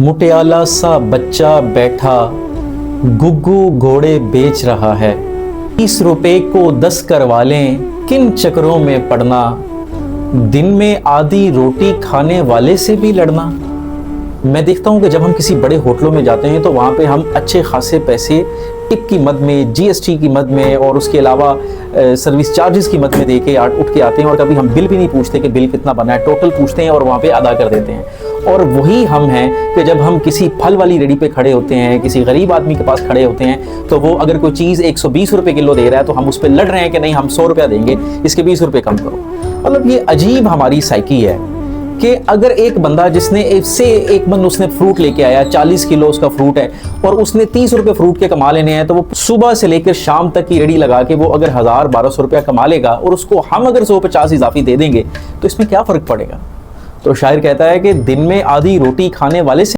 मुटियाला सा बच्चा बैठा गुग्गू घोड़े बेच रहा है। 30 रुपए को 10 करवा लें, किन चक्करों में पड़ना, दिन में आधी रोटी खाने वाले से भी लड़ना। मैं देखता हूँ कि जब हम किसी बड़े होटलों में जाते हैं तो वहाँ पे हम अच्छे खासे पैसे टिप की मद में, जीएसटी की मद में और उसके अलावा सर्विस चार्जेस की मद में दे के उठ के आते हैं और कभी हम बिल भी नहीं पूछते कि बिल कितना बना है, टोटल पूछते हैं और वहाँ पे अदा कर देते हैं। और वही हम हैं कि जब हम किसी फल वाली रेडी पे खड़े होते हैं, किसी गरीब आदमी के पास खड़े होते हैं, तो वो अगर कोई चीज़ 120 रुपये किलो दे रहा है तो हम उस पर लड़ रहे हैं कि नहीं हम 100 रुपया देंगे, इसके 20 रुपये कम करो। मतलब ये अजीब हमारी साइकी है कि अगर एक बंदा जिसने एक मन उसने फ्रूट लेके आया, 40 किलो उसका फ्रूट है और उसने 30 रुपये फ्रूट के कमा लेने हैं, तो वो सुबह से लेकर शाम तक की रेडी लगा के वो अगर 1000-1200 रुपया कमा लेगा और उसको हम अगर 150 इजाफी दे देंगे तो इसमें क्या फ़र्क पड़ेगा। तो शायर कहता है कि दिन में आधी रोटी खाने वाले से